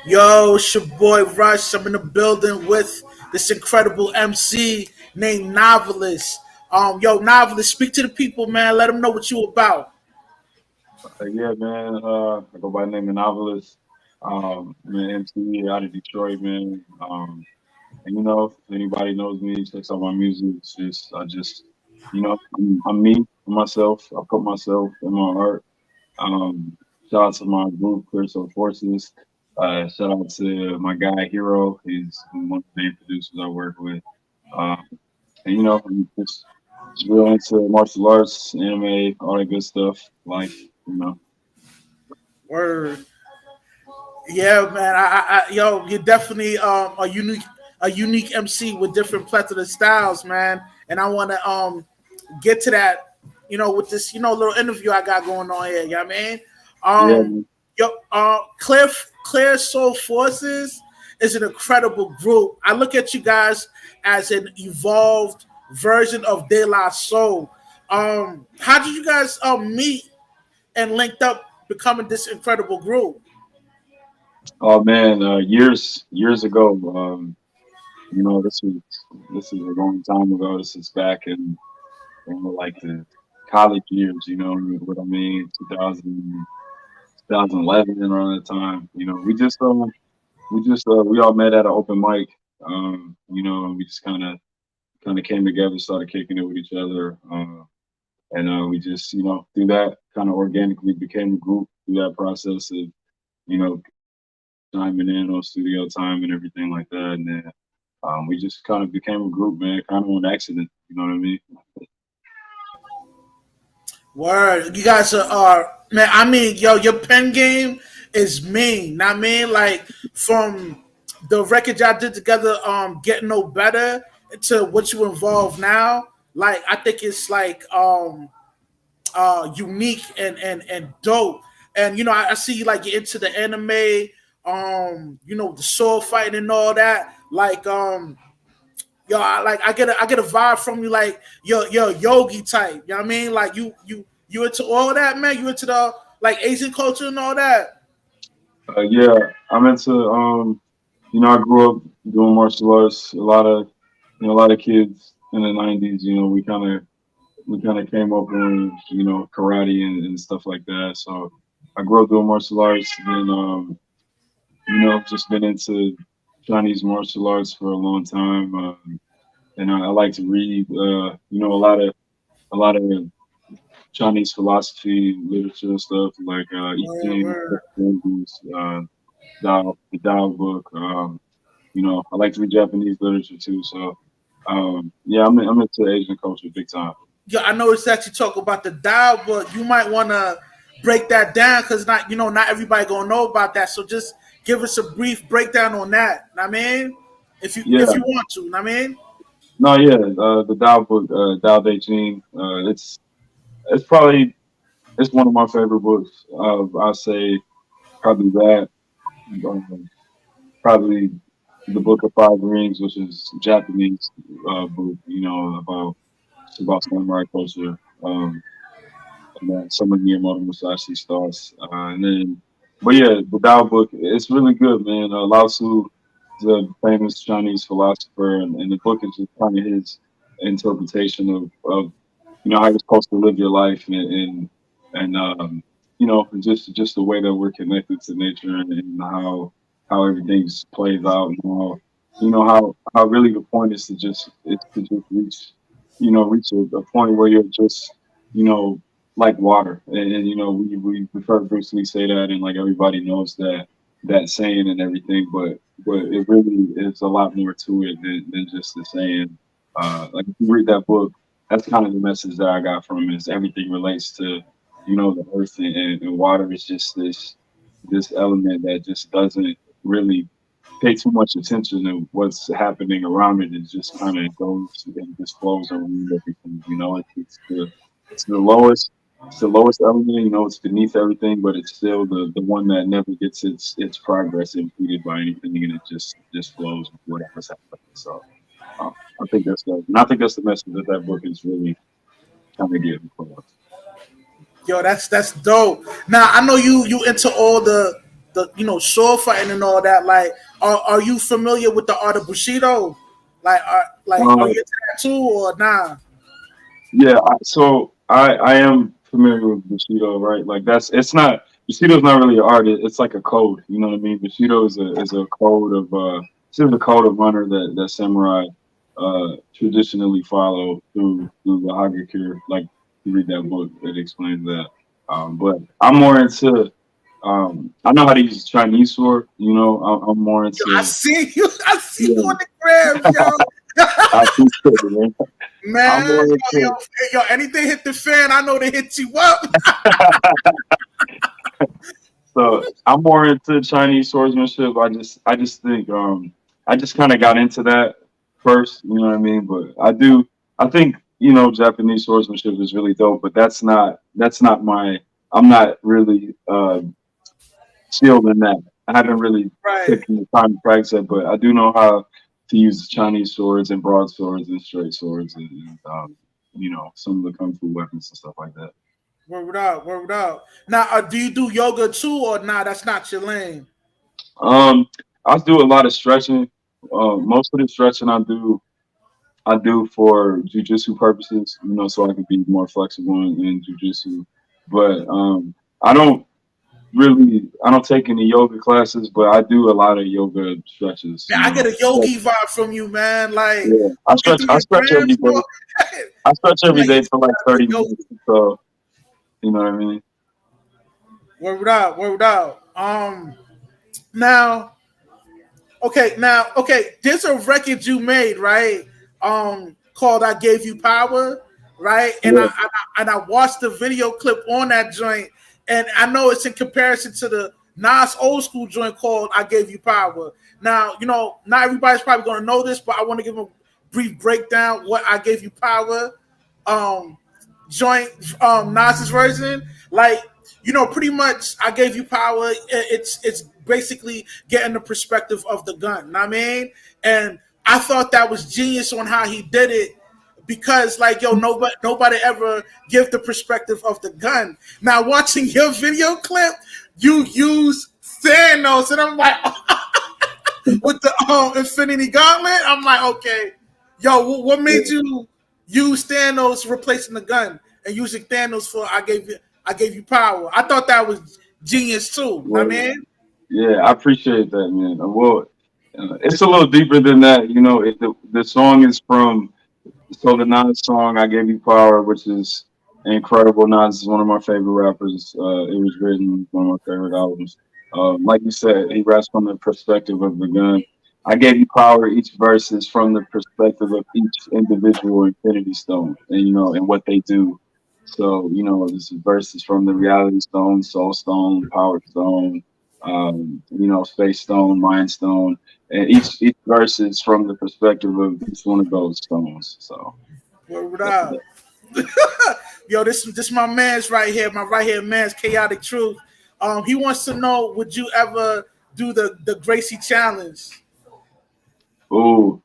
Yo, it's your boy Rush. I'm in the building with this incredible MC named Novelist. Yo, Novelist, speak to the people, man. Let them know what you about. Yeah, man. I go by the name of Novelist. I'm an MC out of Detroit, man. And if anybody knows me, checks out my music. It's just, I'm me, I'm myself. I put myself in my art. Shout out to my group, Crystal Forces. Shout out to my guy Hero. He's one of the main producers I work with. Um, and I'm just real into martial arts, anime, all that good stuff. Life. Word. Yeah, man. Yo, you're definitely a unique MC with different plethora styles, man. And I want to get to that, with this, little interview I got going on here. You know what I mean? Yeah, Um, man. yo, Clear Soul Forces is an incredible group. I look at you guys as an evolved version of De La Soul. How did you guys meet and linked up becoming this incredible group? Oh man, years ago. This is a long time ago. This is back in like the college years. You know what I mean? 2011 around that time. We all met at an open mic. And we just kind of came together, started kicking it with each other. And we just, through that kind of organically became a group through that process of, you know, chiming in on studio time and everything like that. And then we just kind of became a group, man, kind of on accident. You know what I mean? Word, you guys are man. I mean, yo, your pen game is mean. I mean, like from the record y'all did together, getting no better to what you involve now. Like, I think it's like unique and dope. And I see you like you're into the anime, the sword fighting and all that. Like, yo, I get a vibe from you, like you're a yogi type. You know what I mean? Like you into all that, man. You into the like Asian culture and all that. Yeah, I'm into. I grew up doing martial arts. A lot of kids in the '90s. We kind of came up on karate and stuff like that. So I grew up doing martial arts. Then just been into Chinese martial arts for a long time. And I like to read. A lot of Chinese philosophy, literature and stuff like I Word, Ching, word. the Dao book. I like to read Japanese literature too. So yeah, I'm into Asian culture big time. Yo, I noticed that you talk about the dial, but you might want to break that down because not everybody gonna know about that. So just give us a brief breakdown on that. Know what I mean, if Yeah, you want to, know what I mean. no, yeah, the Dao book, Dao De Ching. It's probably it's one of my favorite books. I'll say probably that. Um, Probably the Book of Five Rings, which is Japanese book. It's about samurai culture. And then some of Miyamoto Musashi's thoughts. But yeah, the Tao book, it's really good, man. Lao Tzu is a famous Chinese philosopher, and the book is just kind of his interpretation of how you're supposed to live your life and just the way that we're connected to nature and how everything's plays out and how really the point is to just reach a point where you're just you know like water. And we've heard Bruce Lee say that, and like everybody knows that saying and everything, but it really is a lot more to it than just the saying. Like if you read that book, that's kind of the message that I got from it. Is everything relates to the earth, and water is just this element that just doesn't really pay too much attention to what's happening around it. It just kind of goes and just flows around everything. It's the lowest element. It's beneath everything, but it's still the one that never gets its progress impeded by anything, and it just flows with whatever's happening. So I think that's the message that book is really kind of getting across. Yo, that's dope. Now I know you into all the the sword fighting and all that. Like, are you familiar with the art of Bushido? Are you Um, into that too or nah? yeah, I am familiar with Bushido, right? Like that's it's not Bushido's not really an art. It's like a code. You know what I mean? Bushido is a code of it's just a code of honor that samurai traditionally follow through the Hagakure. Like you read that book, it explains that. But I'm more into I know how to use a Chinese sword. You know, I'm more Yo, I into see you. I see you yeah. on the grams, yo. I appreciate it, man. I'm Man, more yo, into yo, anything hit the fan, I know they hit you up. So I'm more into Chinese swordsmanship. I just think I just kind of got into that first, you know what I mean? But I think, Japanese swordsmanship is really dope, but that's not my I'm not really skilled in that. I haven't really Right. taken the time to practice it, but I do know how to use Chinese swords and broadswords and straight swords and some of the kung fu weapons and stuff like that. Word out, word out. Now, do you do yoga too, or nah? That's not your lane. Um, I do a lot of stretching. Most of the stretching I do for jujitsu purposes, so I can be more flexible in jujitsu. But I don't take any yoga classes, but I do a lot of yoga stretches. Man, I get a yogi vibe from you, man. Like Yeah, looking through I your stretch every grams, bro. day. I stretch every Like day for like you got a 30 good yogi. minutes. So you know what I mean? Word out, word out. Now, okay. There's a record you made, right? Called "I Gave You Power," right? Yeah, And I watched the video clip on that joint, and I know it's in comparison to the Nas old school joint called "I Gave You Power." Now, not everybody's probably gonna know this, but I want to give a brief breakdown what "I Gave You Power" um joint Nas's version. Like, pretty much I gave you power. It's basically getting the perspective of the gun. Know what I mean? And I thought that was genius on how he did it because like yo, nobody ever give the perspective of the gun. Now watching your video clip, you use Thanos, and I'm like with the Infinity Gauntlet. I'm like, okay, yo, what made yeah, you use Thanos replacing the gun and using Thanos for I gave you power? I thought that was genius too. I well, mean, yeah. I appreciate that, man. Well, it's a little deeper than that. The song is from So the Nas song, "I Gave You Power," which is incredible. Nas is one of my favorite rappers. It was written one of my favorite albums. Like you said, he raps from the perspective of the gun. "I Gave You Power." Each verse is from the perspective of each individual Infinity Stone, and and what they do. So this verse is from the Reality Stone, Soul Stone, Power Stone, Space Stone, Mind Stone, and each verse is from the perspective of each one of those stones. So word that's up. Yo, this my man's right here. My right here man's chaotic truth. He wants to know: would you ever do the Gracie challenge? ooh,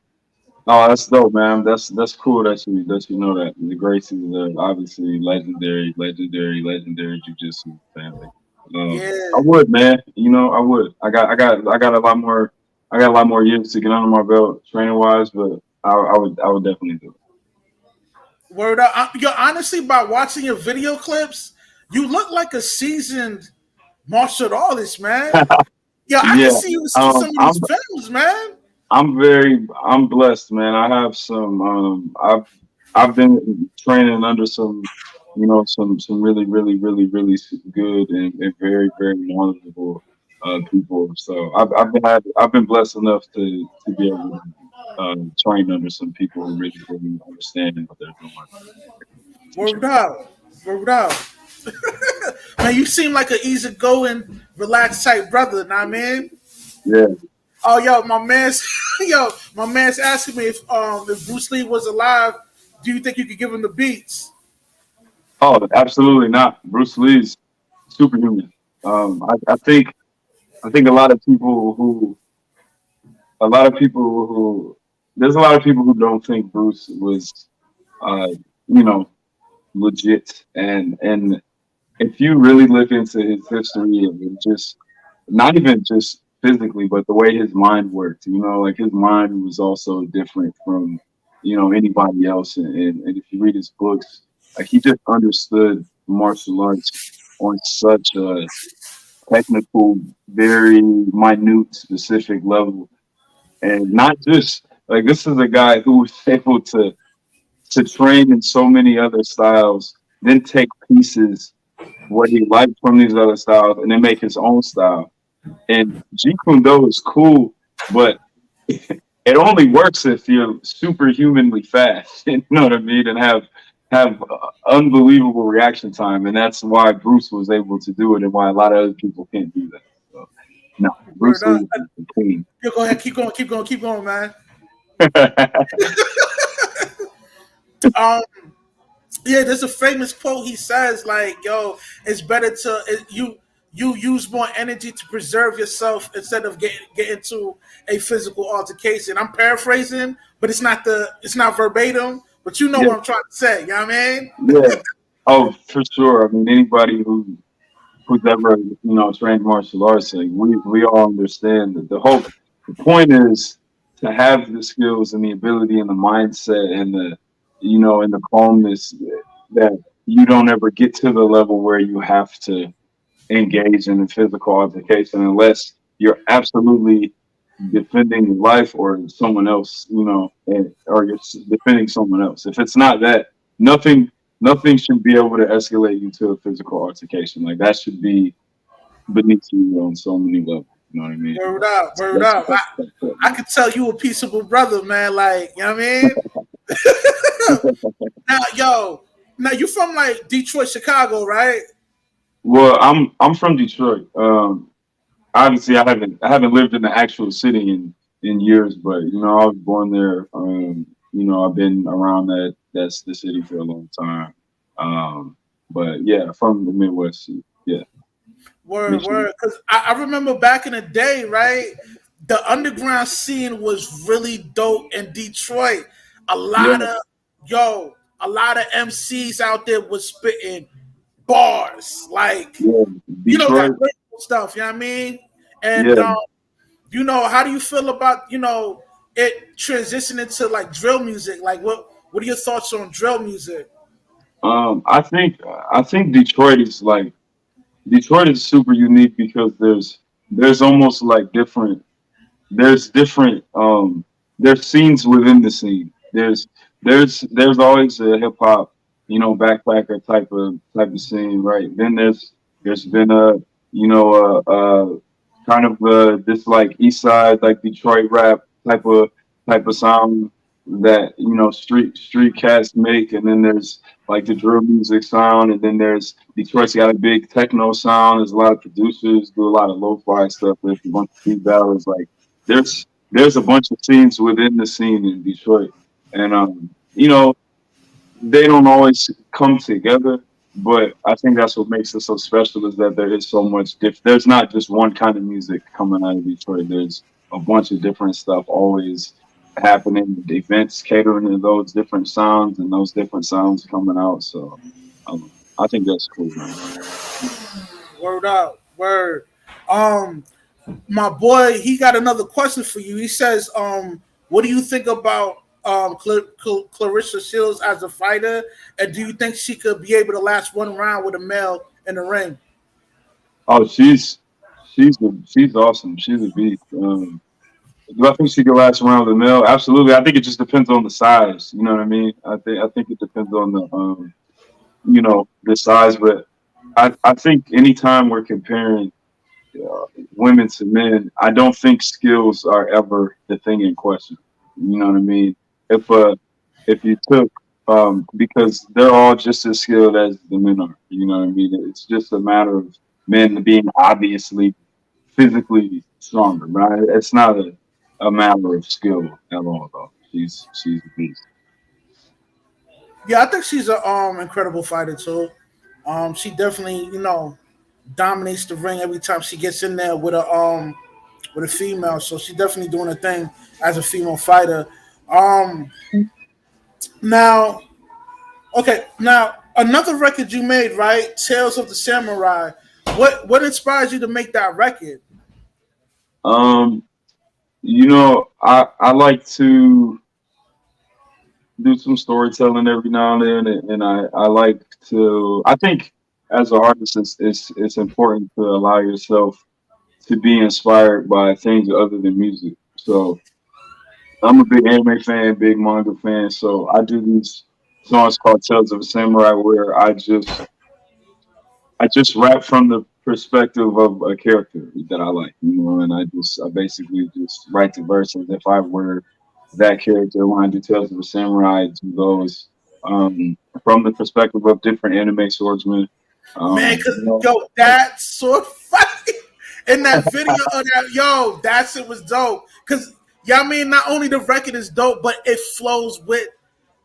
oh, that's dope, man. That's cool that you know that the Gracies are obviously legendary jujitsu family. I Yeah. would, man. I would. I got a lot more. I got a lot more years to get under my belt training wise, but I would definitely do Word up. Yo, honestly, by watching your video clips, you look like a seasoned martial artist, man. it. Yo, I can Yeah. see you in some of these films, man. I'm blessed, man. I have some I've been training under some really good and very knowledgeable people. So I've been blessed enough to be able to train under some people who really understand what they're doing. Word out. Word out. Man, you seem like an easygoing, relaxed type brother, know what I mean? Yeah. Oh, yo, my man's, yo, my man's asking me if Bruce Lee was alive, do you think you could give him the beats? Oh, absolutely not. Bruce Lee's superhuman. I think a lot of people who there's a lot of people who don't think Bruce was uh you know legit, and if you really look into his history and just not even just physically, but the way his mind worked. You know, like his mind was also different from, anybody else. And if you read his books, like he just understood martial arts on such a technical, very minute, specific level. And not just like this is a guy who was able to train in so many other styles, then take pieces what he liked from these other styles and then make his own style. And Jeet Kune Do is cool, but it only works if you're superhumanly fast. You know what I mean? And have unbelievable reaction time, and that's why Bruce was able to do it, and why a lot of other people can't do that. So, no, Word Bruce up. Lee is the queen. Yeah, go ahead, keep going, man. Um, yeah, there's a famous quote. He says, like, "Yo, it's better to you use more energy to preserve yourself instead of get into a physical altercation." I'm paraphrasing, but it's not verbatim. But you know Yeah, what I'm trying to say. You know what I mean? yeah. Oh, for sure. I mean, anybody who's ever trained martial arts, like we all understand that the point is to have the skills and the ability and the mindset and the and the calmness that you don't ever get to the level where you have to engage in a physical altercation unless you're absolutely defending your life or someone else, or you're defending someone else. If it's not that, nothing, nothing should be able to escalate you to a physical altercation. Like that should be beneath you on so many levels. You know what I mean? Word up, word That's, up. that's, that's it, I man. could tell you a peaceable brother, man. Like, you know what I mean? Now, yo, now you from like Detroit, Chicago, right? Well, I'm from Detroit. Obviously, I haven't lived in the actual city in years, but I was born there. I've been around that's the city for a long time. Um, but yeah, from the Midwest. Yeah, Word, Michigan. word. Because I remember back in the day, right? The underground scene was really dope in Detroit. A Yeah, lot of a lot of MCs out there was spitting bars, like yeah, that Detroit. lyrical stuff. You know what I mean? And Yeah. how do you feel about it transitioning to like drill music? Like, what are your thoughts on drill music? I think Detroit is super unique because there's almost like different there's scenes within the scene. There's always a hip hop, backpacker type of scene, right? Then there's been a kind of this like East Side like Detroit rap type of sound that street cats make, and then there's like the drill music sound, and then there's Detroit's got a big techno sound. There's a lot of producers do a lot of lo-fi stuff. There's a bunch of beat battles. Like there's a bunch of scenes within the scene in Detroit, and they don't always come together. But I think that's what makes it so special is that there is so much There's not just one kind of music coming out of Detroit. There's a bunch of different stuff always happening. Events catering to those different sounds and those different sounds coming out. So I think that's cool, man. Word up, word. Um, my boy, he got another question for you. He says, what do you think about Clarissa Shields as a fighter, and do you think she could be able to last one round with a male in the ring? Oh, she's awesome. She's a beast. Do I think she could last around the mill? Absolutely. I think it just depends on the size. You know what I mean? I think it depends on the size. But I think anytime we're comparing women to men, I don't think skills are ever the thing in question. You know what I mean? If if you took because they're all just as skilled as the men are. You know what I mean? It's just a matter of men being obviously physically stronger, right? It's not a matter of skill at all, though. She's a beast. Yeah, I think she's a incredible fighter too. She definitely dominates the ring every time she gets in there with a female. So she's definitely doing a thing as a female fighter. Um, now Okay, now another record you made, right? Tales of the Samurai. What inspires you to make that record? Um, I like to do some storytelling every now and then, and I like to. I think as an artist, it's important to allow yourself to be inspired by things other than music. So I'm a big anime fan, big manga fan. So I do these songs called Tales of a Samurai where I just rap from the perspective of a character that I like, and I basically just write the verse as if I were that character. When I do Tales of a Samurai, I do those from the perspective of different anime swordsmen. Man, Um, cause you know, yo, that's so funny. In that video of that, yo, that shit was dope. Cause yeah, I mean, not only the record is dope, but it flows with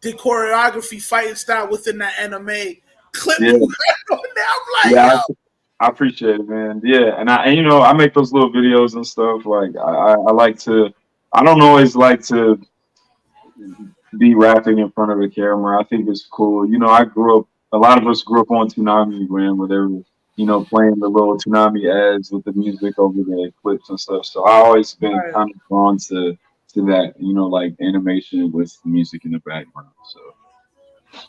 the choreography, fighting style within that anime clip yeah, you had on there. I'm like, yeah, yo, I appreciate it, man. Yeah, and I make those little videos and stuff. Like I like to. I don't always like to be rapping in front of a camera. I think it's cool. I grew up. A lot of us grew up on Toonami, man, where they were, playing the little Toonami ads with the music over the clips and stuff. So I always been right, kind of drawn to that, like animation with music in the background. So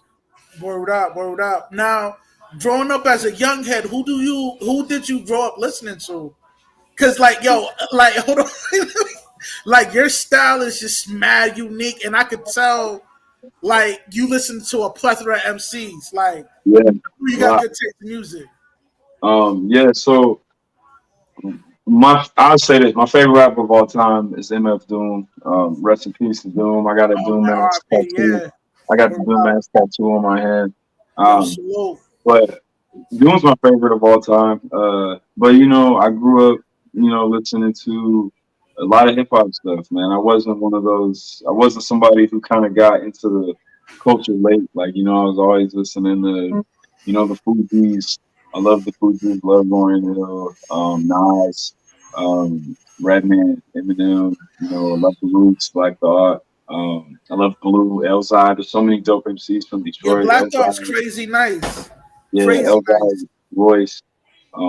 word up, word up. Now, growing up as a young head, who did you grow up listening to? Cause like, yo, like, hold on, like your style is just mad unique, and I could tell like you listen to a plethora of MCs. Like yeah, you got well, good taste in music. yeah. So I'll say this: my favorite rapper of all time is MF Doom. Rest in peace to Doom. I got a Oh Doom man, mask RP, tattoo. yeah. I got the Word Doom up. mask tattoo on my hand. Yo, Um, salute. but Doom's my favorite of all time. But I grew up, listening to a lot of hip hop stuff. Man, I wasn't one of those. I wasn't somebody who kind of got into the culture late. Like, I was always listening to, the Fugees. I love the Fugees. Love Lauryn Hill, Nas, Redman, Eminem. I love the Roots, Black Thought. I love Blue, Elzai. There's so many dope MCs from Yeah, Detroit. Black Thought's Elzai, crazy nice. yeah, Crazy nice. Elzai, Royce. I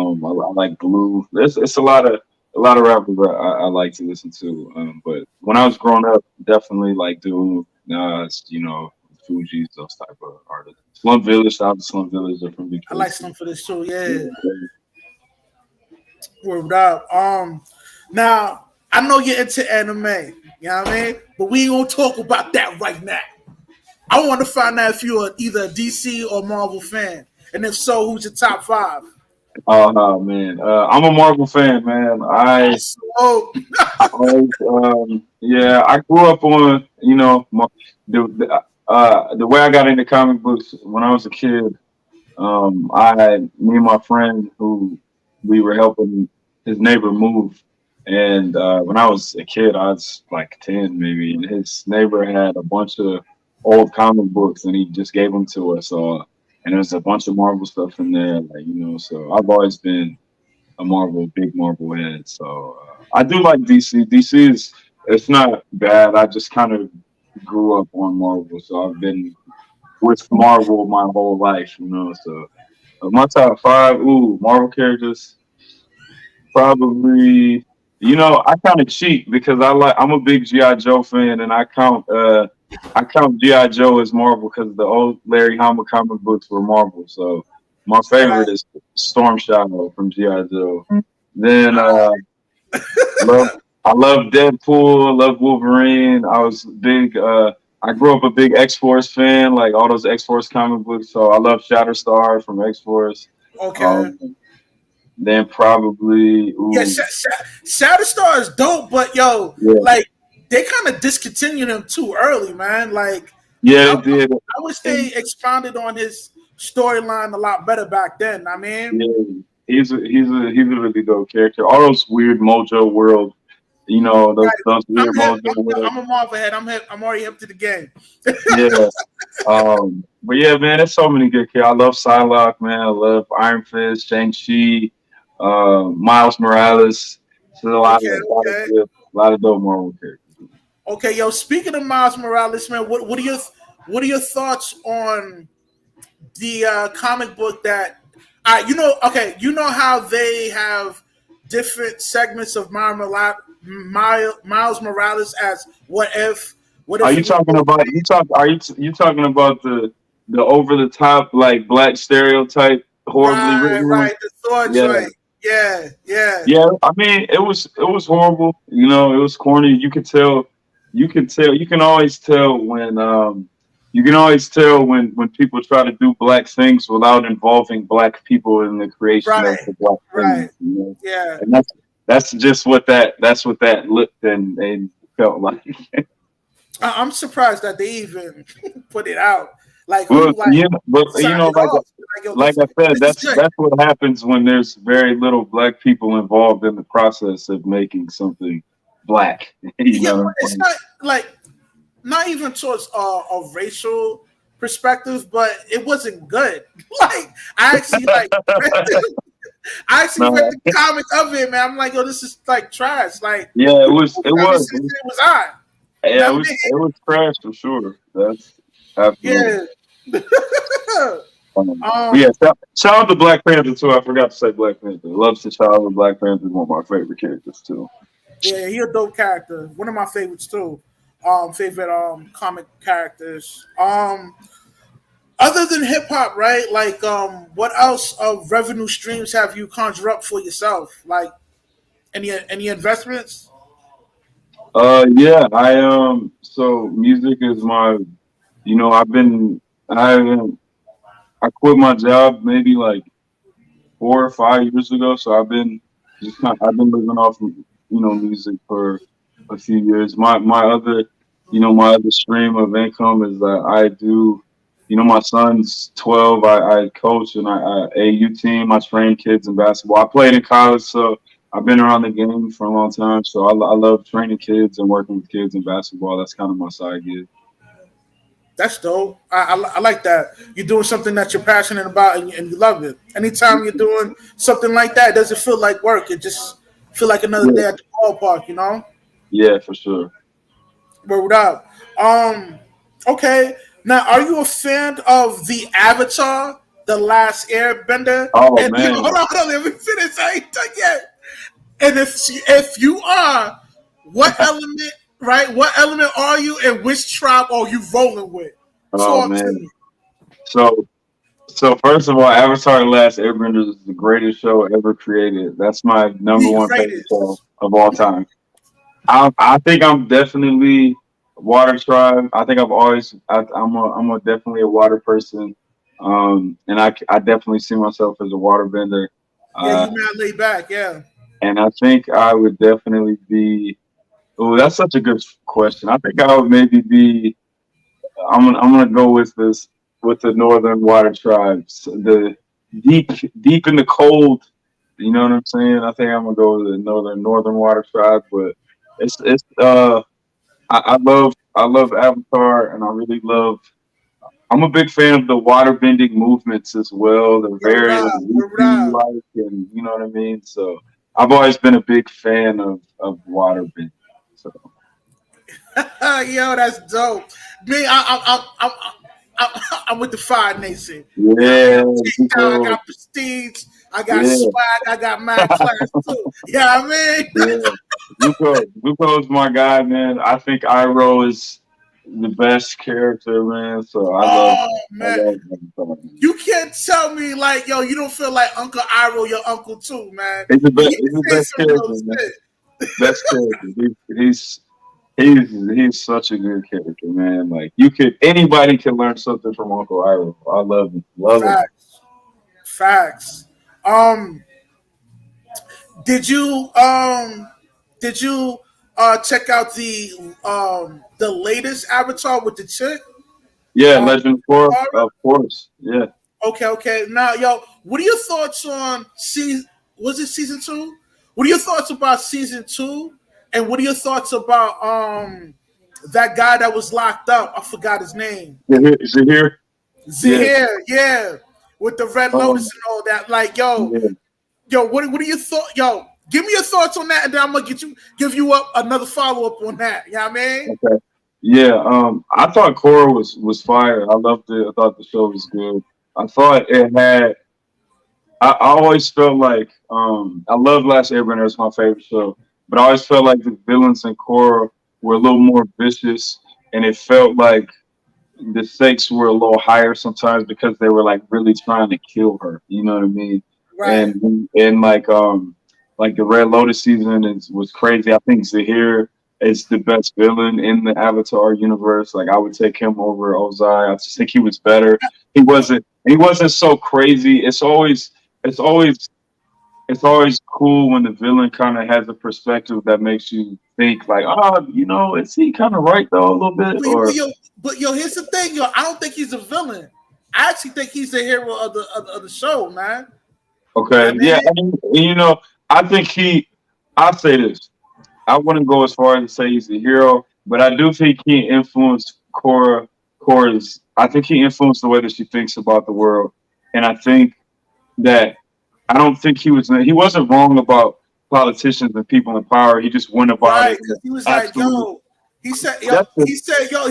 like Blue. It's a lot of rappers that I like to listen to. But when I was growing up, definitely like Dude, Nas, Fuji's, those type of artists. Slum Village, shout out to Slum Village. They're from I Detroit like too. some for this too, yeah. Yeah, Word up. Now I know you're into anime, you know what I mean? But we ain't gonna talk about that right now. I want to find out if you're either a DC or Marvel fan. And if so, who's your top five? oh no, man. I'm a Marvel fan, man. Oh, I always, yeah, I grew up on, the way I got into comic books when I was a kid. Me and my friend who we were helping his neighbor move, and when I was a kid, I was like 10 maybe, and his neighbor had a bunch of old comic books, and he just gave them to us all, and there's a bunch of Marvel stuff in there, like So I've always been a big Marvel head. So I do like DC. DC is it's not bad. I just kind of grew up on Marvel, so I've been with Marvel my whole life. So my top five, Marvel characters, probably. I kind of cheat because I'm a big GI Joe fan, and I count GI Joe as Marvel because the old Larry Hama comic books were Marvel. So my favorite right. is Storm Shadow from GI Joe. Then I love I love Deadpool, I love Wolverine. I grew up a big X Force fan, like all those X Force comic books. So I love Shatterstar from X Force. Okay. Um, then probably, Yeah, Shatterstar is dope, but yo, yeah, like they kind of discontinued him too early, man. Like yeah, I, it did. I wish And they expounded on his storyline a lot better back then. I mean, yeah, he's a really dope character. All those weird Mojo World, those right. those I'm weird hip. Mojo World. I'm a Marvel head. I'm hip. I'm already hip to the game. Yeah. But yeah, man, there's so many good characters. I love Psylocke, man. I love Iron Fist, Shang-Chi, Miles Morales. So a lot of, Okay, okay, dope Marvel characters. okay. Yo, speaking of Miles Morales, man, what are your thoughts on the comic book that? Okay, you know how they have different segments of Miles Morales as what Are if you he was talking about Wolverine? you talk? Are you talking about the over the top like black stereotype horribly Right, written one? right. The Thor Yeah, joint. Yeah, yeah. yeah. I mean, it was horrible. It was corny. You could tell. You can always tell when people try to do black things without involving black people in the creation of Right, the black right. thing. Yeah. And that's just what that looked and felt like. I'm surprised that they even put it out. Like Well, who like yeah, but signed it like off? Like yo, like I said, this is good. that's what happens when there's very little black people involved in the process of making something black. You Yeah, know but what I'm it's saying? not like not even towards a racial perspective, but it wasn't good. Like I actually like I actually read No, the comic of it, man. I'm like, yo, this is like trash. Like yeah, it who was, it got me was, since it was on? You yeah, know it what was, I it was trash for sure. That's absolutely. mean? Yeah. But yeah, um, shout out to Black Panther too. I forgot to say Black Panther. Loves to shout out Black Panther is one of my favorite characters too. yeah, he a dope character. One of my favorites too. Favorite comic characters. Other than hip hop, right? Like what else of revenue streams have you conjure up for yourself? Like any investments? Yeah, so music is my, I've been, I haven't, I quit my job maybe like 4 or 5 years ago. So I've been living off music for a few years. My other stream of income is that I do. My son's 12. I coach and I AU team. I train kids in basketball. I played in college, so I've been around the game for a long time. So I love training kids and working with kids in basketball. That's kind of my side gig. That's dope. I like that. You're doing something that you're passionate about and you love it. Anytime you're doing something like that, it doesn't feel like work. It just feel like another Yeah, day at the ballpark, you know? yeah, for sure. Word up. Um, okay. Now, are you a fan of the Avatar, The Last Airbender? Oh And yo, man. hold on, let me finish. I ain't done yet. And if you are, what element, right? What element are you, and which tribe are you rolling with? Oh Talk to man. me. So So first of all, Avatar: The Last Airbender is the greatest show ever created. That's my number The one favorite show greatest. of all time. I think I'm definitely water tribe. I think I'm definitely a water person. And I definitely see myself as a water bender. Yeah, Uh, you man lay back. Yeah. and I think I would definitely be. Oh, that's such a good question. I think I would maybe be. I'm gonna go with this with the Northern Water Tribes, the deep deep in the cold. You know what I'm saying? I think I'm gonna go with the Northern Water Tribe, but I love Avatar, and I really love. I'm a big fan of the water bending movements as well. They're Word very up. like Word Wookiee up. like, and you know what I mean. So I've always been a big fan of water bending. So Yo, that's dope. Me, I'm with the Fire Nation. You know what I mean? yeah, I'm kicked out. I Zuko, got prestige. I got yeah. swag. I got mad class too. You know what I mean? Yeah, Zuko is my guy, man. I think Iroh is the best character, man. So Oh I man, love Avatar. you can't tell me like yo, you don't feel like Uncle Iroh, your uncle too, man. He's the best. He He's the said best some character, real man. shit. Best character. He's such a good character, man. Like anybody can learn something from Uncle Iroh. I love him. Love him. Facts, facts. Um, did you um, did you check out the latest Avatar with the chick? Yeah, Um, Legend of Korra, Korra? of course. Yeah. Okay, okay. Now, yo, what are your thoughts on season? Was it season two? What are your thoughts about season two? And what are your thoughts about that guy that was locked up? I forgot his name. Is it here? Yeah. Zahir, yeah, with the Red Lotus Um. and all that. Like, yo, Yeah. yo, what are your thoughts? Yo, give me your thoughts on that, and then I'm gonna give you up another follow up on that. You know what I mean? Okay. Yeah, I thought Korra was fire. I loved it. I thought the show was good. I thought it had I always felt like I love Last Airbender. It's my favorite show, but I always felt like the villains in Korra were a little more vicious, and it felt like the stakes were a little higher sometimes because they were like really trying to kill her. You know what I mean? Right, And like the Red Lotus season was crazy. I think Zahir is the best villain in the Avatar universe. Like I would take him over Ozai. I just think he was better. He wasn't so crazy. It's always it's always cool when the villain kind of has a perspective that makes you think like, oh, is he kind of right though a little bit but or yo, here's the thing, yo. I don't think he's a villain. I actually think he's the hero of the show, man. I okay, yeah, mean, I think I'll say this. I wouldn't go as far as to say he's a hero, but I do think he influenced Cora's. I think he influenced the way that she thinks about the world, and I think that I don't think he wasn't wrong about politicians and people in power. He just went about right? it in Because he was like, absolutely. yo, he said, yo, That's the, he said, yo,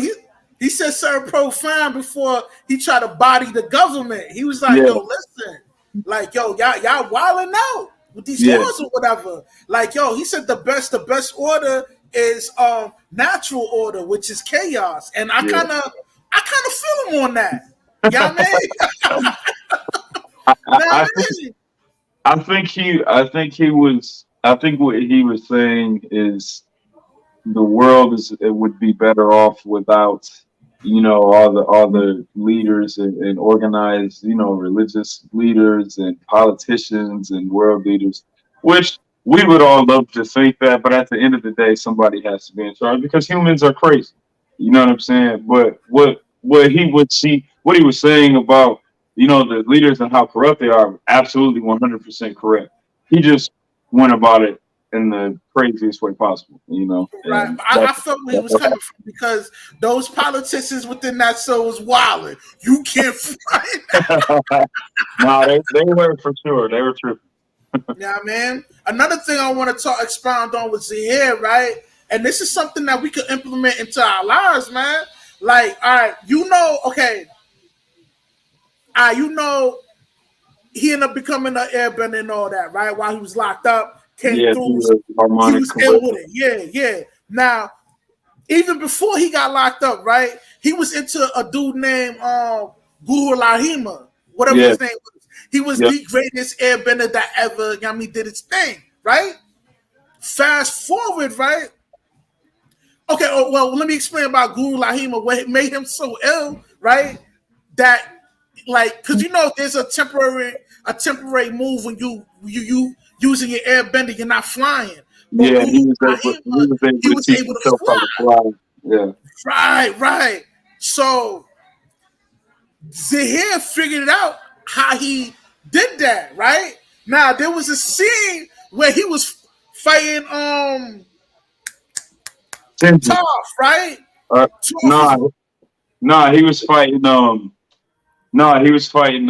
he said something profound before he tried to body the government. He was like, yeah, yo, listen, like, yo, y'all wilding out with these yeah, laws or whatever. Like, yo, he said the best order is natural order, which is chaos. And yeah. I kind of feel him on that. Yeah, you know what I, I I think mean? I think what he was saying is the world it would be better off without all the leaders and organized religious leaders and politicians and world leaders, which we would all love to think that, but at the end of the day somebody has to be in charge because humans are crazy. You know what I'm saying? But what he was saying about the leaders and how corrupt they are, absolutely 100% correct. He just went about it in the craziest way possible, Right. and I felt where he was coming from because those politicians within that show was wilding. You can't find no, they were for sure. They were tripping. Yeah, man. Another thing I want to talk expound on was Zahir, right? And this is something that we could implement into our lives, man. Like, all right, okay, he ended up becoming an airbender and all that, right? While he was locked up, came Yeah, through, through the he harmonic was ill with collision. it. Yeah, yeah. Now, even before he got locked up, right? He was into a dude named Guru Lahima, whatever Yeah, his name was. He was yeah, the greatest airbender that ever, did its thing, right? Fast forward, right? Okay, well, let me explain about Guru Lahima, what made him so ill, right? That like, because there's a temporary move when you using your airbender, you're not flying. But yeah. Guru He Lahima, was able he to was teach able to himself how fly. to fly. Yeah, Right, right. So Zahir figured it out how he did that, right? Now there was a scene where he was fighting Tinsley. Toph, right? Uh, Toph was nah, nah. He was fighting. Nah, he was fighting.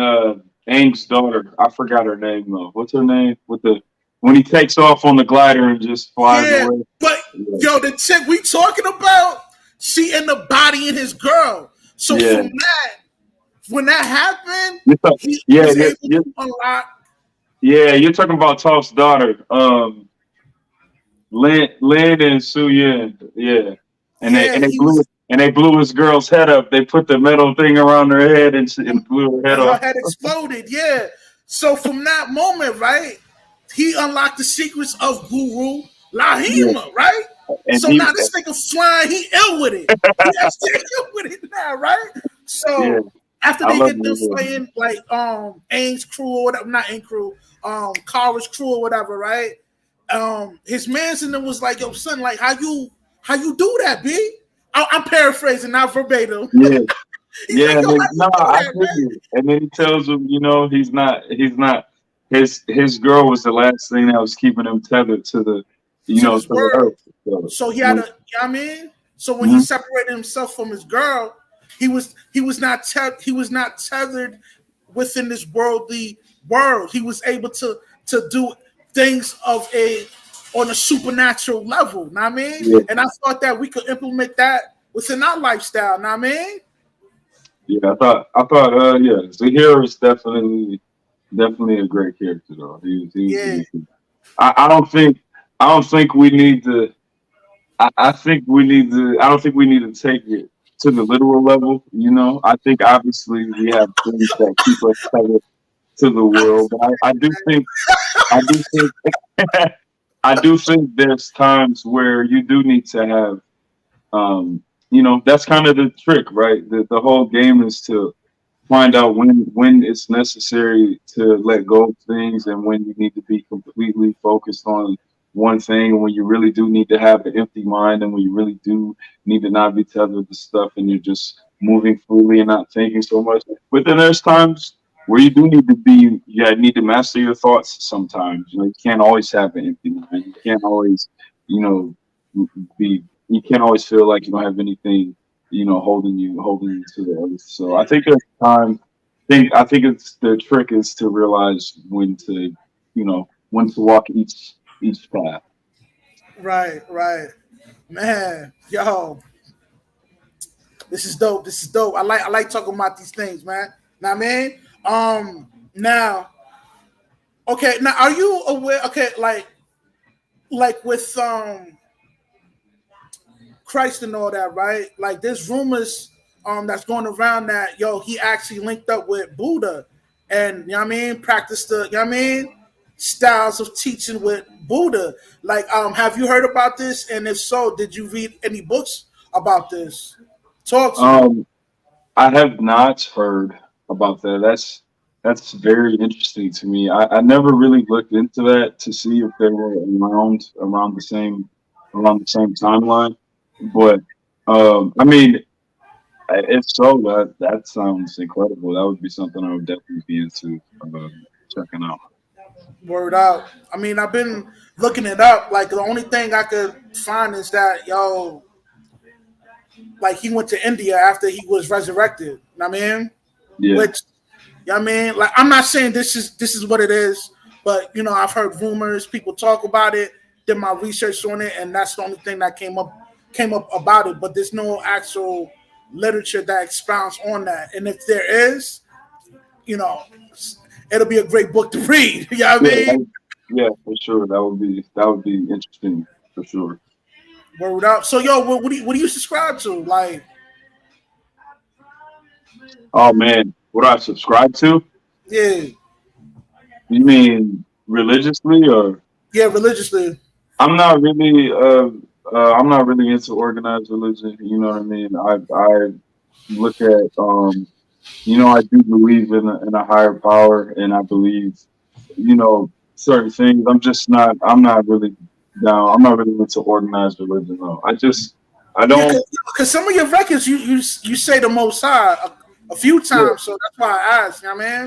Aang's daughter. I forgot her name though. What's her name? With the when he takes off on the glider and just flies yeah, away. but Yeah, yo, the chick we talking about, she ended up bodying his girl. So yeah. from that, when that happened, You thought, he yeah, was yeah, able yeah, to unlock. yeah. You're talking about Toph's daughter. Lin and Su Yin, yeah, and they Yeah, and they he blew was. it, and they blew his girl's head up. They put the metal thing around her head and blew her head Her off. head exploded. Yeah. So from that moment, right, he unlocked the secrets of Guru Yeah, Lahima, right? and So now this nigga flying, he ill with it. He actually ill with it now, right? yeah, So after I they love get done it. fighting like Aang's crew or whatever, not Aang crew, Kara's crew or whatever, right? His man's in them was like, yo, son, like how you do that, B? I'm paraphrasing, not verbatim. Yeah, He's yeah, like, yo, and how then, you no, do I that, feel man? you. And then he tells him, he's not. His girl was the last thing that was keeping him tethered to To to his the earth. world. So, So he had when, a, you know what I mean? So when he mhm, separated himself from his girl, he was not tethered within this worldly world. He was able to do things on a supernatural level. Know what I mean? yeah, And I thought that we could implement that within our lifestyle. Know what I mean? yeah, I thought, yeah, Zahir is definitely. definitely a great character though. He was a Yeah, good character. I don't think we need to. I think we need to. I don't think we need to take it to the literal level. You know, I think obviously we have things that keep us tethered to the world, but I do think I do think there's times where you do need to have that's kind of the trick, right? The whole game is to find out when it's necessary to let go of things and when you need to be completely focused on one thing and when you really do need to have an empty mind and when you really do need to not be tethered to stuff and you're just moving freely and not thinking so much. But then there's times where you do need to be need to master your thoughts sometimes. You know, you can't always have an empty mind. You can't always, you know, be you can't always feel like you don't have anything holding you to the earth. So I think there's time. I think it's the trick is to realize when to walk each path. right, right. Man, yo, this is dope. This is dope. I like talking about these things, man. Now, man. Now, okay. Now, are you aware? Okay, like with Christ and all that, right? Like there's rumors that's going around that he actually linked up with Buddha and you know what I mean practiced the you know what I mean styles of teaching with Buddha. Like have you heard about this? And if so, did you read any books about this? Talk to me. Um, I have not heard about that. That's very interesting to me. I never really looked into that to see if they were around the same timeline. But I mean, if so, that sounds incredible. That would be something I would definitely be into checking out. Word out. I mean, I've been looking it up. Like the only thing I could find is that like he went to India after he was resurrected. You know what I mean? Yeah, Which you know what I mean? Like I'm not saying this is what it is, but I've heard rumors, people talk about it, did my research on it, and that's the only thing that came up about it. But there's no actual literature that expounds on that. And if there is, you know, it'll be a great book to read. You know what I yeah, mean? yeah, for sure. That would be interesting for sure. Word up. So what do you subscribe to? Like, Oh man, what do I subscribe to? yeah, You mean religiously, or yeah, religiously. I'm not really I'm not really into organized religion. You know what I mean? I look at I do believe in a higher power, and I believe certain things. I'm not really down. I'm not really into organized religion though. I Yeah, don't because some of your records you say the Most High a few yeah, times, so that's why I asked. You know what I mean?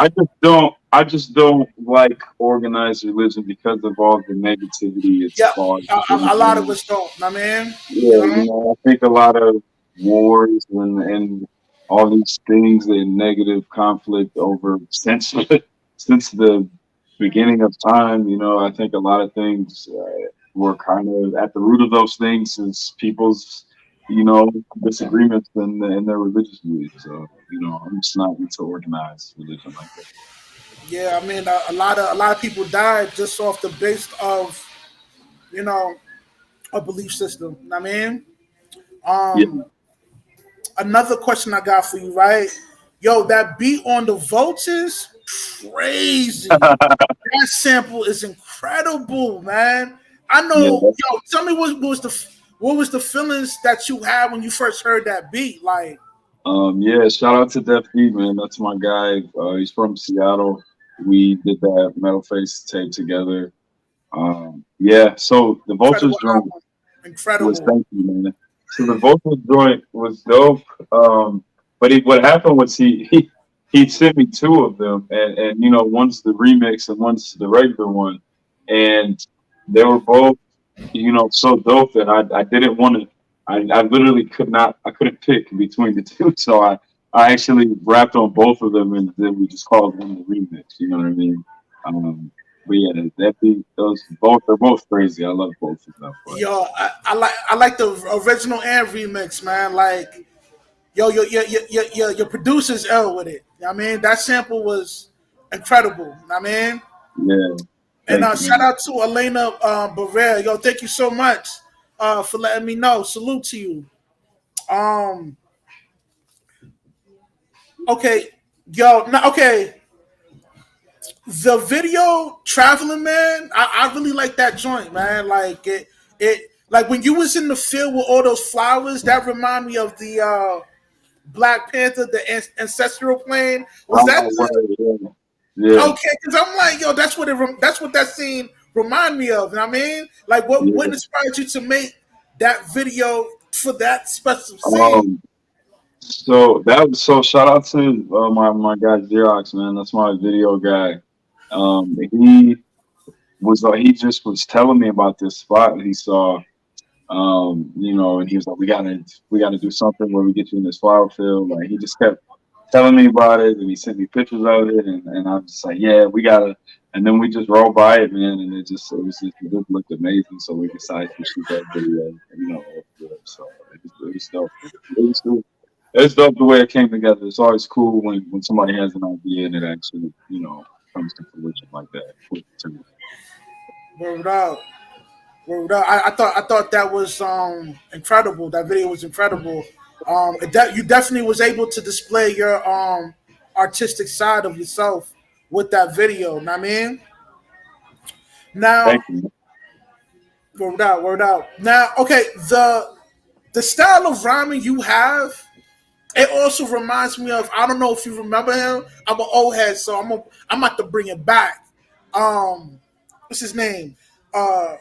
I just don't like organized religion because of all the negativity it Yeah, spawns. a lot of us don't. You know what I mean, Yeah, I think a lot of wars and all these things and negative conflict over since the beginning of time. I think a lot of things were kind of at the root of those things is people's you know disagreements and their religious beliefs. So I'm just not into organized religion like that. yeah. I mean, a lot of people died just off the base of you know a belief system. You know what I mean, Yeah. another question I got for you, right? Yo, that beat on the Vultures, crazy. That sample is incredible, man. I know. Yeah. Yo, tell me what was the feelings that you had when you first heard that beat? Like, Yeah, shout out to Def B, man. That's my guy. He's from Seattle. We did that Metal Face tape together. Yeah, so the Vultures incredible joint album, was incredible. thank you, man. So the Vultures joint was dope. But what happened was he sent me two of them, and one's the remix and one's the regular one, and they were both so dope that I didn't want to. I literally could not. I couldn't pick between the two, so I actually rapped on both of them, and then we just called one the remix. You know what I mean? But yeah, that beat, they're both crazy. I love both of them. But Yo, I like the original and remix, man. Like, yo, your producer's L with it. You know what I mean, that sample was incredible. I mean, Yeah. and Thank you, shout man. out to Elena Barrera. Yo, thank you so much for letting me know. Salute to you. Um, okay, yo, okay. The video traveling man, I really like that joint, man. Like it like when you was in the field with all those flowers, that remind me of the Black Panther, the ancestral plane. Was that Oh, the, word, yeah. Yeah. okay? Because I'm like, yo, that's what that scene remind me of. You know what I mean? Like, what Yeah. inspired you to make that video for that special scene? Um, so that was so shout out to my guy Xerox, man. That's my video guy. He just was telling me about this spot he saw. And he was like, we gotta do something where we get you in this flower field. Like he just kept telling me about it, and he sent me pictures of it, and I'm just like, yeah, we gotta. And then we just rolled by it, man, and it just looked amazing. So we decided to shoot that video, So it was dope. It was dope. It's dope the way it came together. It's always cool when somebody has an idea and it actually comes to fruition like that. To me. Word up. Word up. I thought that was incredible. That video was incredible. You definitely was able to display your artistic side of yourself with that video. Know what I mean? Thank Now, you. word out, word out. Now, okay, the style of rhyming you have, it also reminds me of. I don't know if you remember him. I'm an old head, so I'm about to bring it back. Um, what's his name? Uh,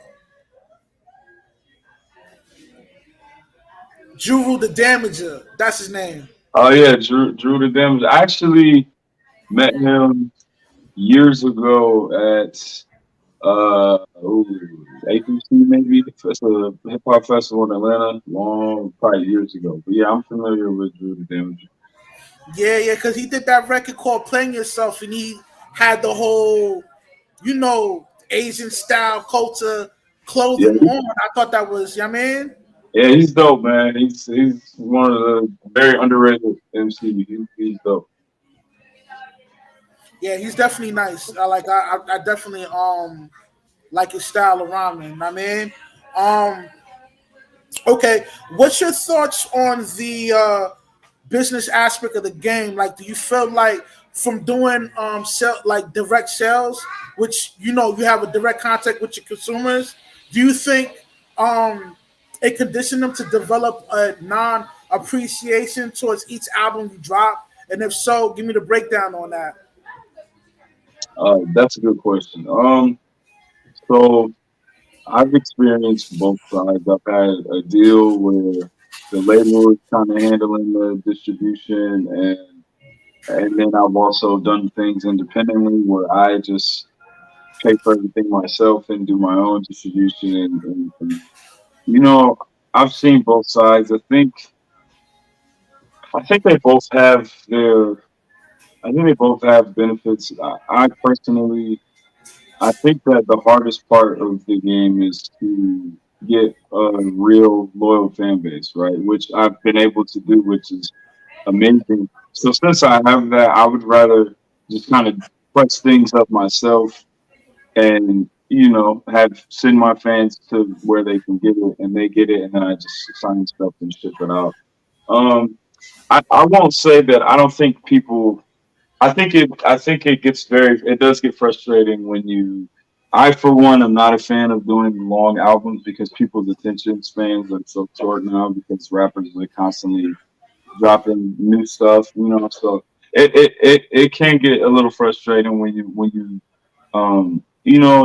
Juru the Damager. That's his name. Oh yeah, Drew the Damage. I actually met him years ago at APC maybe. It's a hip hop festival in Atlanta, long probably years ago. But yeah, I'm familiar with Drew the Damage. Yeah, yeah, because he did that record called "Playing Yourself," and he had the whole, Asian style culture Yeah, clothing on. I thought that was, man. yeah, he's dope, man. He's one of the very underrated MC. He's dope. Yeah, he's definitely nice. I definitely like his style of rhyming. I mean, um, okay, what's your thoughts on the business aspect of the game? Like, do you feel like from doing like direct sales, which you have a direct contact with your consumers, do you think um it conditioned them to develop a non appreciation towards each album you drop? And if so, give me the breakdown on that. That's a good question. So I've experienced both sides. I've had a deal where the label is kind of handling the distribution, and then I've also done things independently where I just pay for everything myself and do my own distribution. And you know, I've seen both sides. I think they both have their. I think they both have benefits. I personally I think that the hardest part of the game is to get a real loyal fan base, right? Which I've been able to do, which is amazing. So since I have that, I would rather just kind of press things up myself and have send my fans to where they can get it and they get it, and then I just sign stuff and ship it out. Um, I won't say that I don't think people I think it gets it does get frustrating when you I for one am not a fan of doing long albums because people's attention spans are so short now because rappers are constantly dropping new stuff, so it can get a little frustrating when you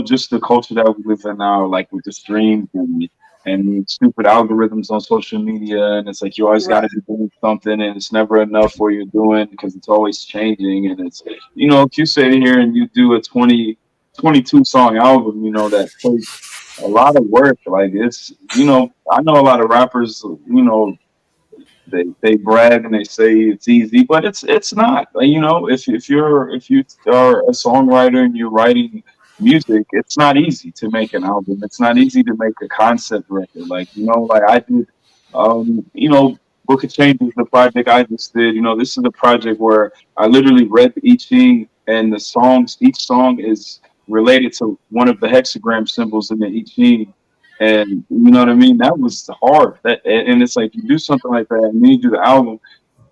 just the culture that we live in now, like with the streams and the stupid algorithms on social media, and it's like you always got Right. to be doing something, and it's never enough what you're doing because it's always changing, and it's if you sit here and you do a 22 song album, that takes a lot of work. Like I know a lot of rappers, they brag and they say it's easy, but it's not. Like, if you are a songwriter and you're writing music, it's not easy to make an album. It's not easy to make a concept record. Like like I did, Book of Changes, the project I just did. This is a project where I literally read the I Ching and the songs, each song is related to one of the hexagram symbols in the I Ching. And you know what I mean? That was hard. And it's like you do something like that, and then you do the album,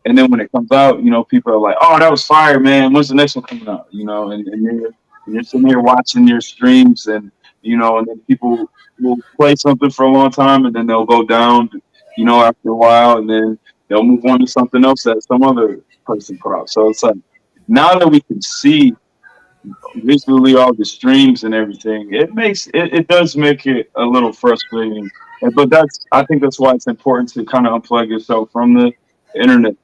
and then when it comes out, people are like, "Oh, that was fire, man. When's the next one coming out?" And you're sitting here watching your streams, and then people will play something for a long time, and then they'll go down, after a while, and then they'll move on to something else that some other person put out. So it's like now that we can see visually all the streams and everything, it does make it a little frustrating. But I think that's why it's important to kind of unplug yourself from the internet,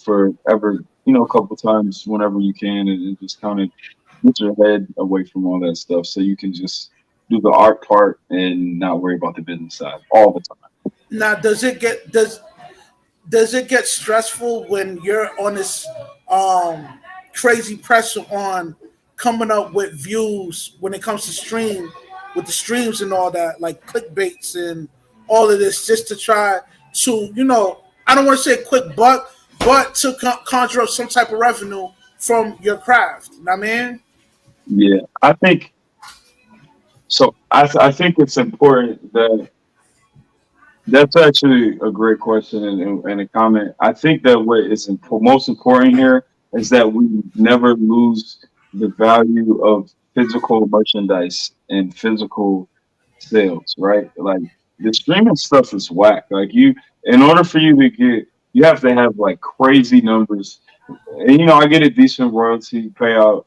forever, a couple times whenever you can, and just kind of get your head away from all that stuff so you can just do the art part and not worry about the business side all the time. Now, does it get stressful when you're on this crazy pressure on coming up with views when it comes to with the streams and all that, like clickbaits and all of this, just to try to, I don't want to say quick buck, but to conjure up some type of revenue from your craft. You know what I mean? Yeah, I think so. I think it's important that that's actually a great question and a comment. I think that what is most important here is that we never lose the value of physical merchandise and physical sales, right? Like the streaming stuff is whack. Like in order for you to you have to have like crazy numbers. And I get a decent royalty payout,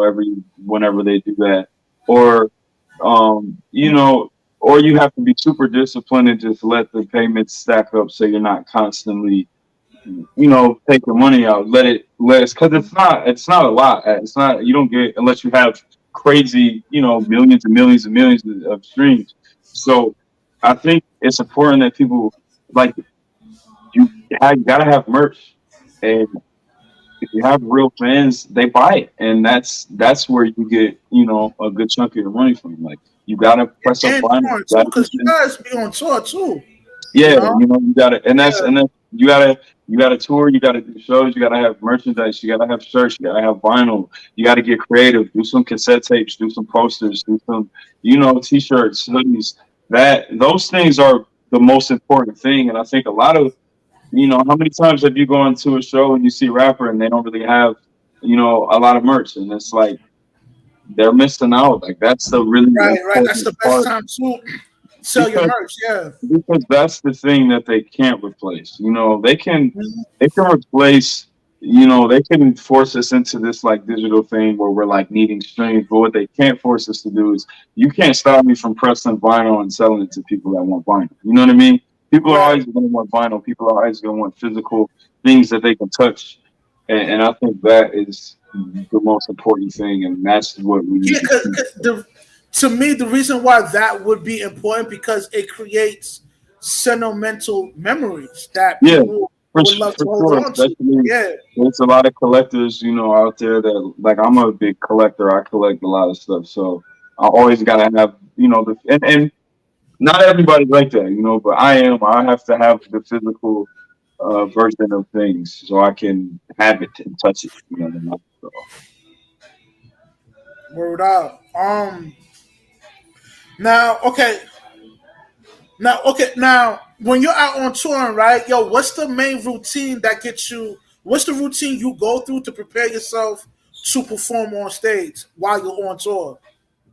every whenever they do that, or you know, or you have to be super disciplined and just let the payments stack up so you're not constantly, taking money out. Because it's not a lot. It's not, you don't get, unless you have crazy, millions and millions and millions of streams. So I think it's important that people, like, you gotta have merch. And if you have real fans, they buy it, and that's where you get a good chunk of your money from. Like you gotta press up And vinyl, touring you too, gotta because you guys be on tour too. You yeah, know? you gotta, Yeah. and then you gotta tour, you gotta do shows, you gotta have merchandise, you gotta have shirts, you gotta have vinyl, you gotta get creative, do some cassette tapes, do some posters, do some t-shirts, hoodies. Those things are the most important thing, and I think a lot of how many times have you gone to a show and you see a rapper and they don't really have, a lot of merch, and it's like they're missing out. Like that's the really Right, right. That's important the best part time to sell your because merch. Yeah. that's the thing that they can't replace. Mhm. They can replace. They can force us into this like digital thing where we're like needing streams, but what they can't force us to do is you can't stop me from pressing vinyl and selling it to people that want vinyl. You know what I mean? People are Right. always going to want vinyl. People are always going to want physical things that they can touch, and I think that is the most important thing, and that's what we Yeah, need to keep. because to me, the reason why that would be important because it creates sentimental memories that Yeah, people for would love for to hold sure. on to. Especially Yeah. there's a lot of collectors, out there that like I'm a big collector. I collect a lot of stuff, so I always gotta have, and not everybody's like that, but I am. I have to have the physical version of things so I can have it and touch it. So, Word up. Now, okay. Now, when you're out on touring, right? Yo, what's the main routine that gets you? What's the routine you go through to prepare yourself to perform on stage while you're on tour?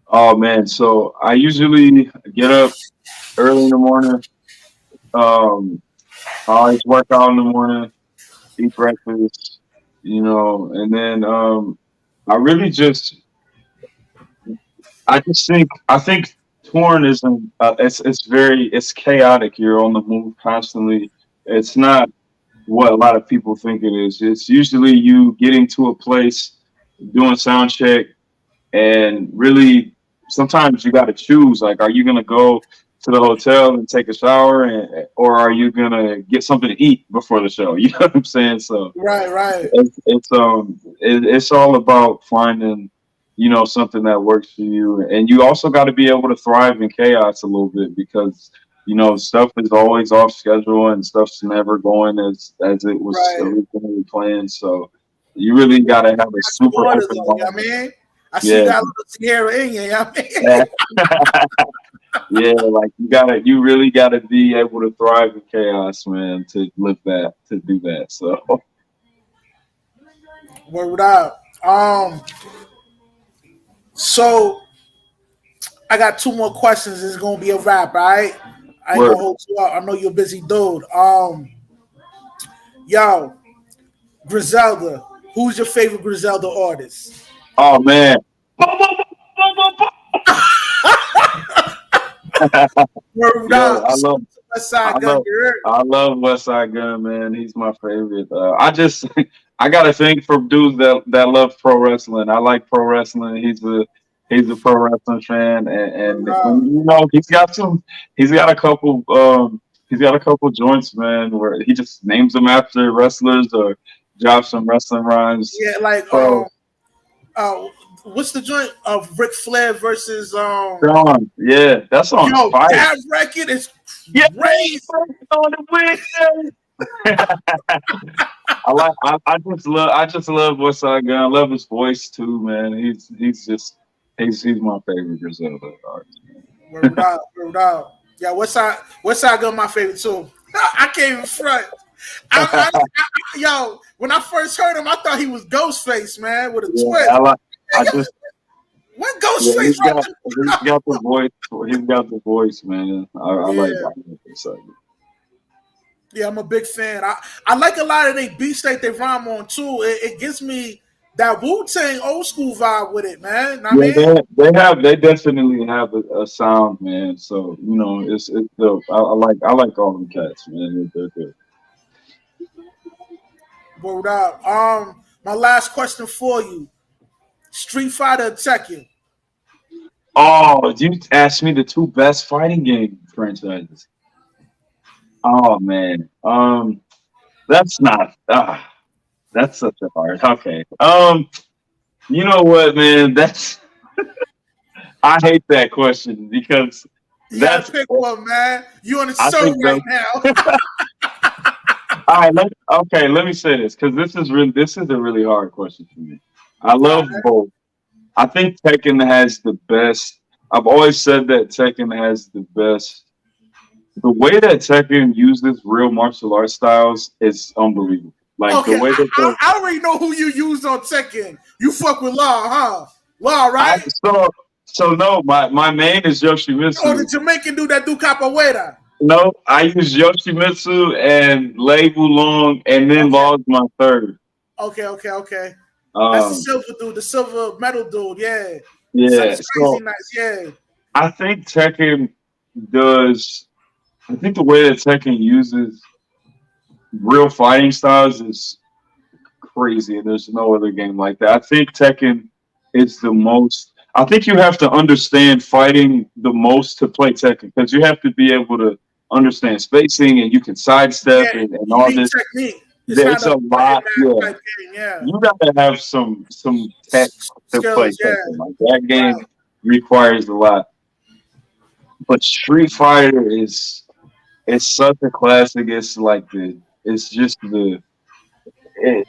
oh man, so I usually get up early in the morning. Um, I always work out in the morning, eat breakfast, and then I really just I think touring isn't it's chaotic. You're on the move constantly. It's not what a lot of people think it is. It's usually you getting to a place, doing sound check, and really sometimes you got to choose. Like, are you gonna go to the hotel and take a shower, or are you gonna get something to eat before the show? You know what I'm saying? So Right, right. it's all about finding something that works for you, and you also got to be able to thrive in chaos a little bit because stuff is always off schedule and stuff's never going as it was Right. originally planned. So You really gotta have a Two super orders open though, you know mind. what I mean? I see you Yeah, got a little Sierra in you, you know what I mean? yeah, yeah. Like you really gotta be able to thrive in chaos, man, to live that, to do that. So, Word up. So I got two more questions. It's gonna be a wrap, all right? I ain't word. gonna hold you up. I know you're a busy dude. Yo, Griselda. Who's your favorite Griselda artist? Oh man. Word Yo, up. West I Side Gun. love, You heard? I love West Side Gun, man. He's my favorite. I just, I got to think for dudes that love pro wrestling. I like pro wrestling. He's a pro wrestling fan, Word and up. you know, he's got a couple, he's got a couple joints, man, where he just names them after wrestlers or drops some wrestling rhymes. Yeah, like So, uh, what's the joint of Ric Flair versus Sean, yeah, that song's Yo, fire. that record is Yeah, crazy. on the weekend. I just love West Side Gun. I love his voice too, man. He's my favorite Griselda artist. Word up, word up. Yeah, West Side Gun my favorite too. I can't even front. Yo, when I first heard him, I thought he was Ghostface, man, with a Yeah, twist. I Hey, yo, just what yeah, Ghostface rapping? he's got the voice. He's got the voice, man. I Yeah, like West Side Gun. yeah, I'm a big fan. I like a lot of they beats that they rhyme on too. It gives me that Wu Tang old school vibe with it, man. Know what I Yeah, mean, they definitely have a sound, man. So you know, it's dope. I like all them cats, man. They're good. word up. My last question for you: Street Fighter or Tekken? Oh, you asked me the two best fighting game franchises. Oh man, that's not. That's such a hard. Okay. You know what, man? That's I hate that question because You gotta that's pick one, man. You on the I show think right the now. all right. Okay, let me say this because this is a really hard question for me. I All love right. both. I think Tekken has the best. I've always said that Tekken has the best. The way that Tekken uses real martial arts styles is unbelievable. Like the Okay, way that they I already know who you used on Tekken. You fuck with Law, huh? Law, I right? so so no, my main is Or the Yoshimitsu. Jamaican dude that do capoeira. No, I use Yoshimitsu and Lei Wulong, and then Okay, Law's my third. okay. That's the Um, silver dude, the silver metal dude. Yeah, son yeah. is crazy So nice. Yeah, I think Tekken does. I think the way that Tekken uses real fighting styles is crazy, and there's no other game like that. I think Tekken is the most. I think you have to understand fighting the most to play Tekken because you have to be able to understand spacing and you can yeah. sidestep and You all need this. technique. It's not It's a a button lot. mash Yeah, type game. Yeah, you gotta have some tech to play skills. Yeah, Tekken. Like that game right. requires a lot. But Street Fighter is it's such a classic. It's like the it's just the it,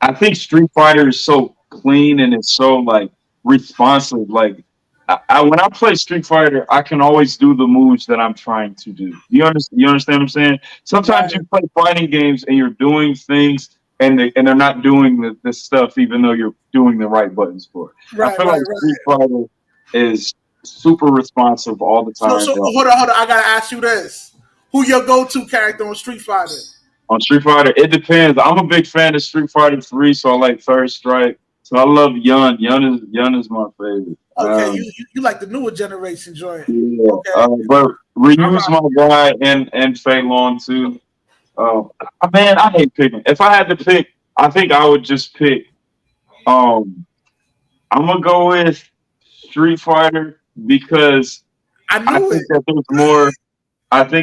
I think Street Fighter is so clean and it's so like responsive. Like when I play Street Fighter, I can always do the moves that I'm trying to do. You understand what I'm saying? Sometimes Right, you play fighting games and you're doing things and they're not doing the stuff even though you're doing the right buttons for it. I right, feel like right, Street right. Fighter is super responsive all the time, So bro. hold on. I gotta ask you this: Who your go-to character on Street Fighter? On Street Fighter, it depends. I'm a big fan of Street Fighter 3, so I like Third Strike. So I love Yun. Yun is my favorite. Okay, you like the newer generation joint. Yeah. Okay, But I Ryu's rock. my guy and Fei Long too. Man, I hate picking. If I had to pick, I think I would just pick um I'm gonna go with Street Fighter because I I knew think it. that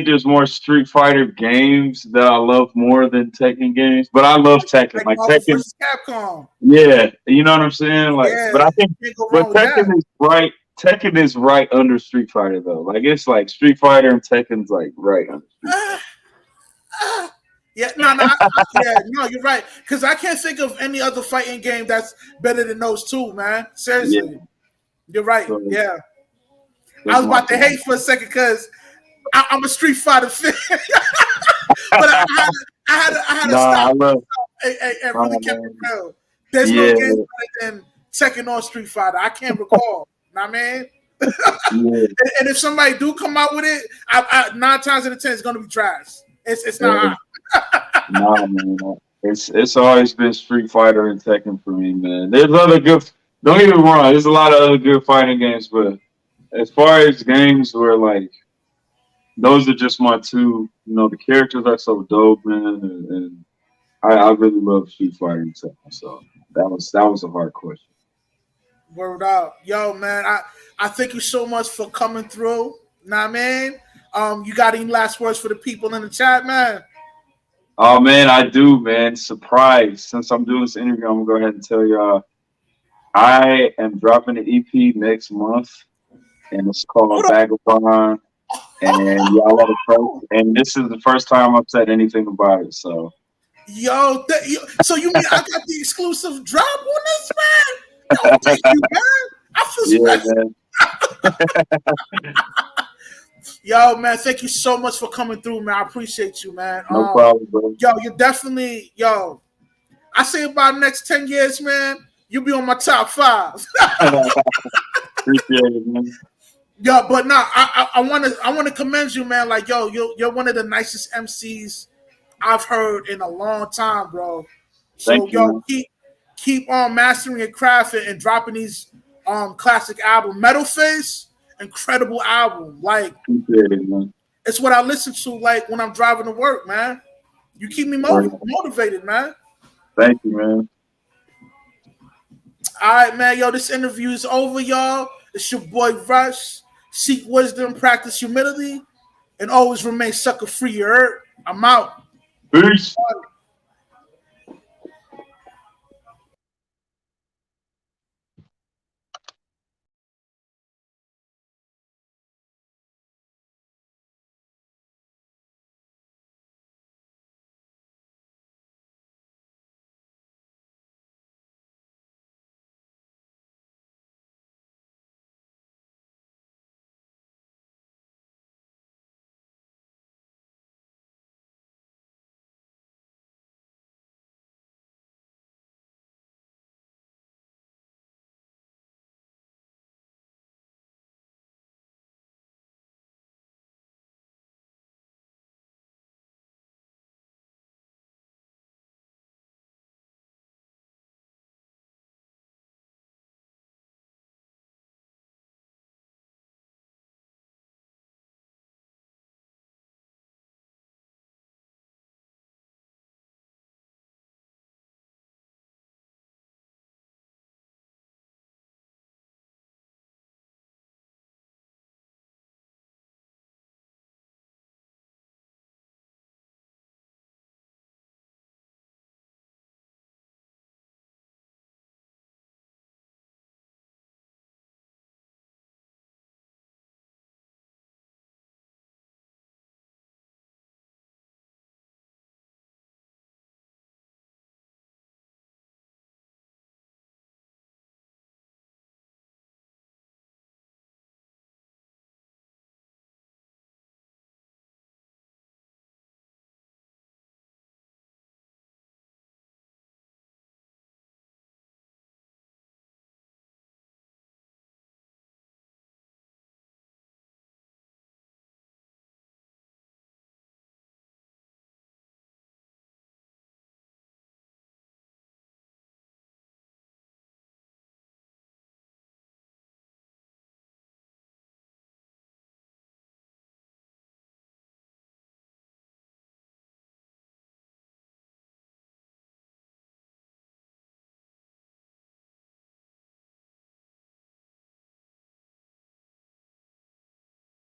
there's more Street Fighter games that I love more than Tekken games. But I love Tekken. Like Like Marvel Tekken. vs. Capcom. Yeah, you know what I'm saying? Like, Yeah, but I think, can't go but wrong with that. Tekken is right under Street Fighter though. Like, it's like Street Fighter and Tekken's like right under Street Ah, ah. Yeah, yeah, no, you're right. Because I can't think of any other fighting game that's better than those two, man. Yeah, Seriously, you're right. so Yeah, I that's was my about to favorite. hate for a second because I'm a Street Fighter fan, but I had to Nah, stop I love. and really Oh kept it man, real. There's no yeah, game better than Tekken or Street Fighter. I can't recall. Know what I mean? yeah. And if somebody do come out with it, 9 times out of 10 it's gonna be trash. It's not Hey, hot. nah, man. It's always been Street Fighter and Tekken for me, man. There's other good. Don't get me wrong. There's a lot of other good fighting games, but as far as games where like those are just my two. You know, the characters are so dope, man, and I really love Street Fighter and Tekken. So that was a hard question. Word out. Yo, man, I thank you so much for coming through. Nah, man. You got any last words for the people in the chat, man? Oh man, I do, man. Surprise! Since I'm doing this interview, I'm gonna go ahead and tell y'all I am dropping an EP next month, and it's called Hold on. Vagabond. And y'all are the first, and this is the first time I've said anything about it. So So you mean I got the exclusive drop on this, man? Yo, thank you, man. I feel yeah, special. man, Yo, man, thank you so much for coming through, man. I appreciate you, man. no problem, bro. Yo, you're definitely, yo. I say about the next 10 years, man, you'll be on my top five. Appreciate it, man. Yo, but nah, I wanna commend you, man. Like, yo, you're one of the nicest MCs I've heard in a long time, bro. So, Thank you, yo, man. keep on mastering your craft and dropping these classic album. Metal Face, incredible album. Like, Appreciate it, man. it's what I listen to like when I'm driving to work, man. You keep me Word. motivated, man. Thank you, man. All right, man. Yo, this interview is over, y'all. It's your boy Rush. Seek wisdom, practice humility, and always remain sucker free. You heard? I'm out. Peace.